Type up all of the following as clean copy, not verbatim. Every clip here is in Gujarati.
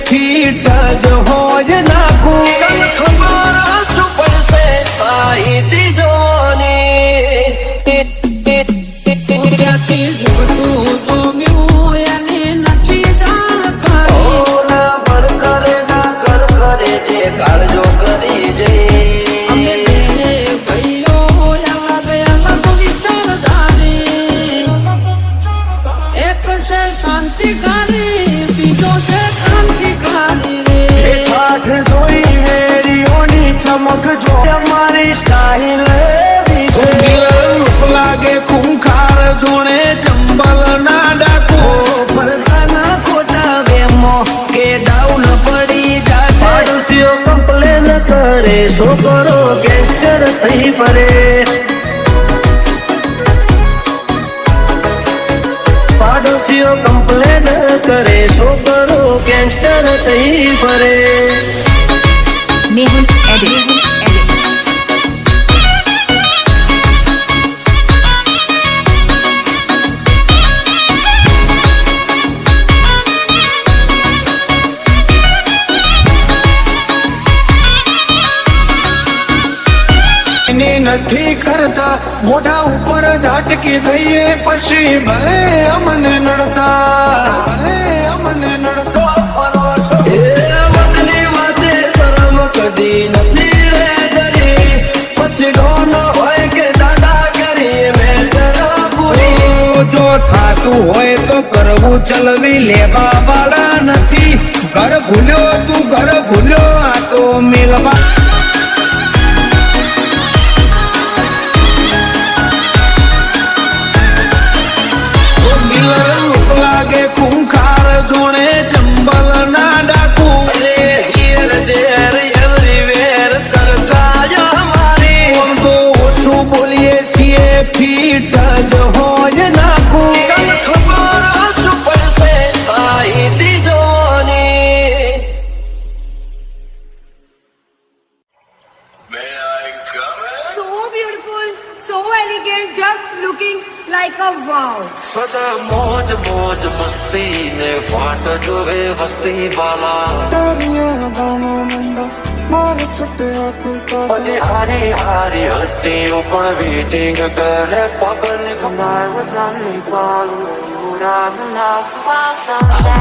ફીટ જ હોય નાખું. કલ ખબર શું પડશે આઈ ત્રીજોની. ત્યાંથી જોતું જોમ્યું એને નથી જાણ કરી. ના બળ કરે ના કર કરે જે કાળજો કરી જઈ. અમે બે ભાઈઓ અલગ અલગ વિચારધારી. એક છે શાંતિકારી, બીજો છે ક્રાંતિકારી રે. કાઠ જોઈ હેરીઓની ચમક જો અમારી સ્ટાઇલ એવી છે. રૂપ લાગે ખૂંખાર જોડે ચંબલ ના ડાકુ. ફરતાના ખોટા વેમો કે ડાઉન પડી જાશે. પાડોશીઓ કમ્પ્લેન કરે છોકરો ગેંગસ્ટર થઈ ફરે. પાડોશીઓ કમ્પ્લેન કરે છોકરો ગેંગસ્ટર થઈ ફરે. Mehul Edit. એની નથી કરતા મોઢા ઉપર ઝાટકી દઈએ પછી ભલે અમને નડતા. ભલે અમને નડતા. એ વતની વાતે શરમ કદી નથી રે ડરી. પછી ડોન હોય કે દાદાગીરી મેં જરા પૂરી. જો થાતું હોય તો કરવું ચલવી લેવા વાળા નથી. ઘર ભૂલ્યો તું ઘર ભૂલ્યો આ તો મિલવા. રૂપ લાગે ખૂંખાર જોડે ચંબલ ના ડાકુ. અરે હિયર દેર એવરીવેર ચર્ચાય મારી. તો ઓછું બોલીએ છીએ ફીટ જ હોય નાખું. કલ ખબર શું પડશે આઈ ત્રીજોની. So beautiful, so elegant, just looking like a wow. સદા મોજ મોજ મસ્તી ને વાટ જોવે વસ્તી વાલા. પછી હારી હારી હસ્તીઓ પણ વેટિંગ કરે પગલ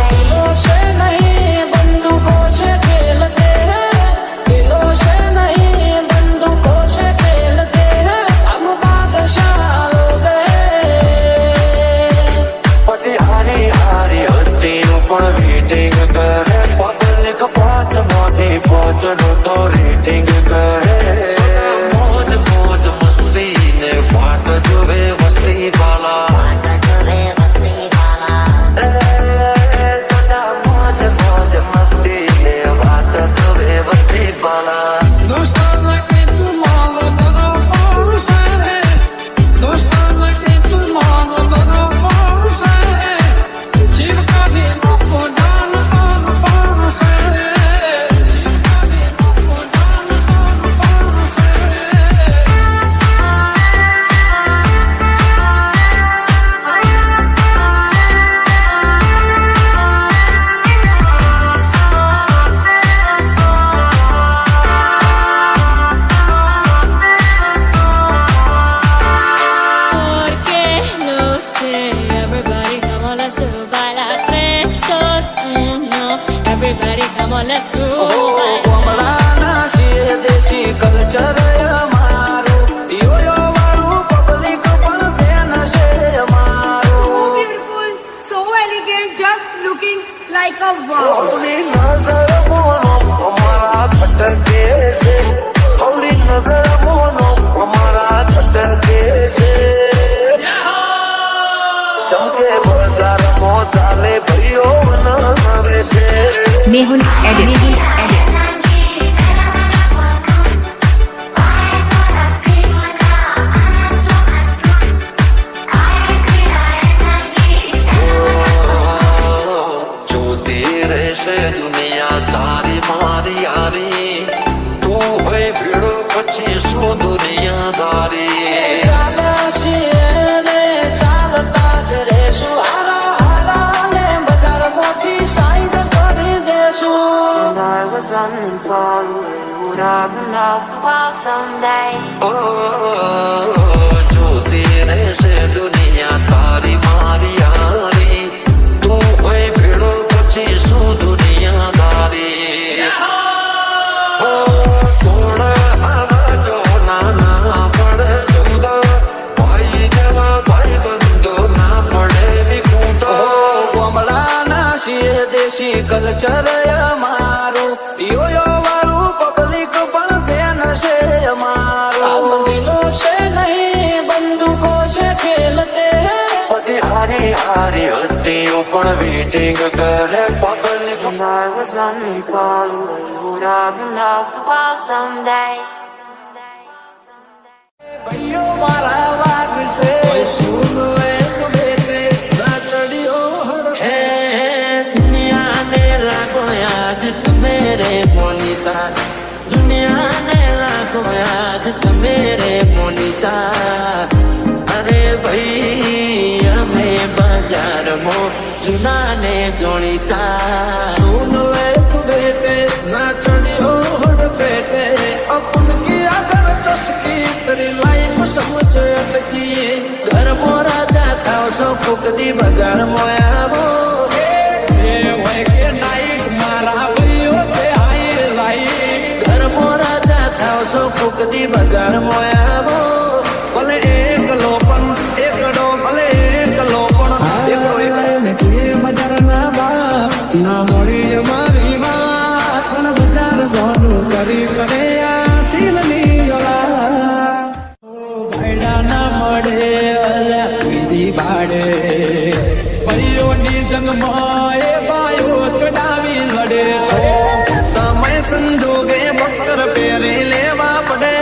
દિલો છે નહીં બંદૂકો છે ખેલતે હૈ. દિલો છે નહીં બંદૂકો છે ખેલતે હૈ. હમ બાદશાહ લોગ હૈ. પછી હારી હારી હસ્તીઓ પણ વેટિંગ કરે પગલ પાંચ મોટી પહોંચનો તો રેટિંગ કરે. મોજ મોજ મસ્તી ને વાટ જોવે વસ્તી વાલા. સદા મોજ મોજ મસ્તી ને વાટ જોવે વસ્તી વાલા. દોસ્તાના કે તું મારો દરબાર છે. દોસ્તાના કે તું મારો દરબાર છે. જીવ કાઢી નાખો ડાન આન પાર છે. જીવ કાઢી નાખો ડાન આન પાર છે. Porque lo sé, everybody come on, let's do bailar prestos. No, everybody come on, let's do bailar. કમલાના છીએ દેશી કલ્ચર અમારું. યોયો વાળું પબ્લિક પણ ફેન છે So અમારું. beautiful, so elegant, just looking like a wow. ઓલી નજર મોનો અમારા ખટકે છે. ઓલી નજર મોનો અમારા ખટકે છે. ચમકે બજારમાં ચાલે ભાઈઓ નવે છે. Mehul Edit. જોતી રહેશે દુનિયા તારી મારી યારી. તું હોય ભીડો પછી શું દુનિયાદારી. ચાલે છીએ રે ચાલતા જ રહેશું. હારા હારા ને બજાર મોટી સાઈડ કરી દેશું. love and love while someday. જોતી રહેશે દુનિયા તારી મારી યારી તું હોય ભેળો પછી શું દુનિયાદારી કોણ આવા જો નાના પડે જુદા ભાઈ જેવા ભાઈ બંધો ના પડે વિખૂટો કોમળાના શિર દેશી કલ્ચર અમારું યોયો વાળું પબ્લિક પણ ફેન છે અમારું દિલો છે નહીં બંદૂકો છે ખેલતે બધી હારી હારી હસ્તીઓ પણ વેટિંગ કરે પગની When I was running far away, would love and love while someday. ભાઈઓ મારા વાગ છે કોઈ સુન એક બેટે ના ચડ્યો હે દુનિયા ને લાગો યાદ તમે રે મોનિતા દુનિયા ને લાગો યાદ તમે રે મોનિતા અરે ભાઈ અમે બજારમાં જૂના ને જોડીતા सुन एक बेटे ना चढ़ियो हर बेटे अपन की अगर चस्की तेरी लाइफ समझ अटकी ઘર મોરા જાતા સો ફૂકતી બગાડ મોયાવો ઘર મોરા જાતા સો ફૂકતી બગાડ મોયાવો ભલે એકલો પણ એકડો ભલે એકલો પણ બજાર ના બાપ ના મળી મારી વાત પણ બજાર ઘણું કરી કરે આ સીલની ભાઈડા ના મળે અલ્યા પીધી ભાડે ભાઈઓની જંગમાં એ ભાઈઓ ચડાવી લડે સમય સંજોગે બકર પહેરી લેવા પડે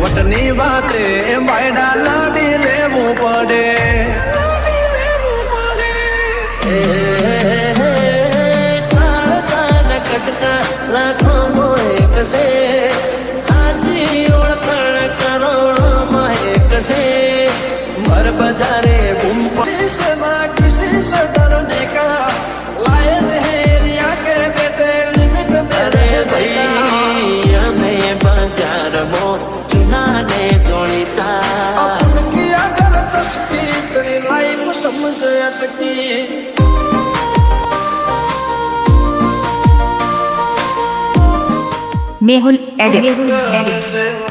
વટની વાતે ભાઈડા લાડી લેવું પડે કટકા રાખો મોએ કસે સાચી ઓળખાણ કરોડોમાં એક છે ભર બજારે બૂમ किसी ना किसी से डरने का लायक है रिया के बेटे लिमिट में અરે ભાઈ અમે બજારમાં જૂના ને જોડીતા अपन की अगर तस्वीर तेरी लाइफ समझ अटकी Mehul Edit.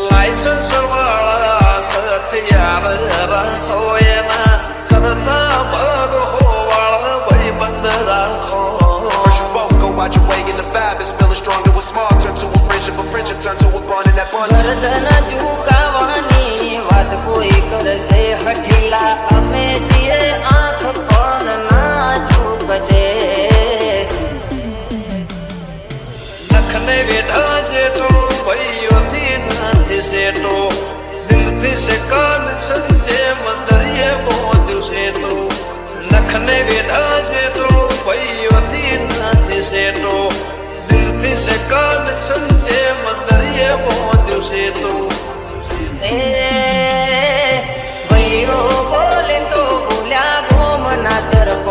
લાયસન્સ વાળા હથિયાર રાખો એના કરતા ભગો વાળા ભાઈબંધ રાખો First you both go out your way and the vibe is feeling strong. It was small, turn to a friendship, but friendship turn to a bond, and that bond. ગરદન ઝુકાવાની વાત કોઈ કરશે હઠીલા અમે છીએ આંખ પણ ના ઝૂકશે નખને વેઢા જેટો ભાઈઓથી નથી સેટો જિંદથી સે કનેક્શન છે મંદરિયે પહોંચ્યું છે તો નખને વેઢા જેટો ભાઈઓથી નથી સેટો જિંદથી સે કનેક્શન છે મંદરિયે પહોંચ્યું છે તો ભાઈઓ બોલે તો ભૂલ્યા ગોમના તરફ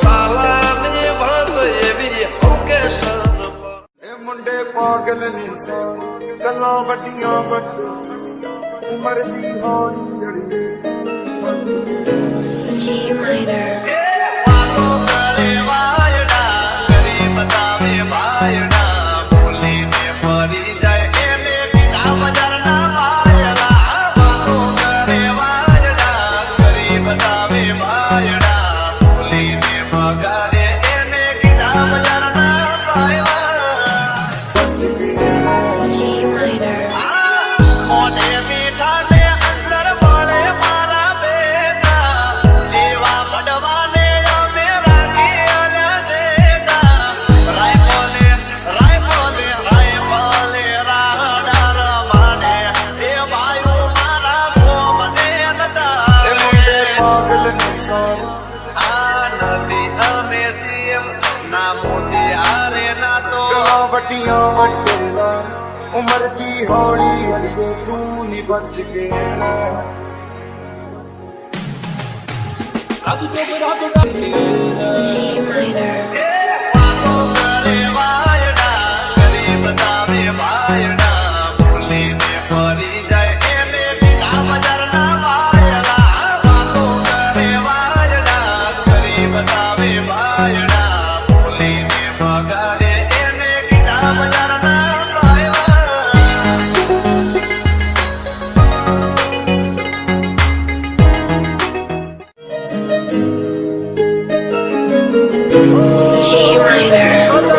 સાલાની વાત એવી ઓકે સર એ મુંડે પાગલ ની સાર ਗੱਲਾਂ ਵੱਡੀਆਂ ਵੱਡੇ ਉਮਰ ਦੀ ਹੌਲੀ ਅੜੀਏ ਵੱਡੀਆਂ ਵੱਡੇ ਨਾਲ ਉਮਰ ਦੀ ਹੌਲੀ ਅੜੀਏ ਤੂੰ ਨੀ ਬਚ ਕੇ ਰਹਿ ਰੱਬ ਤੋਂ ਬੜਾ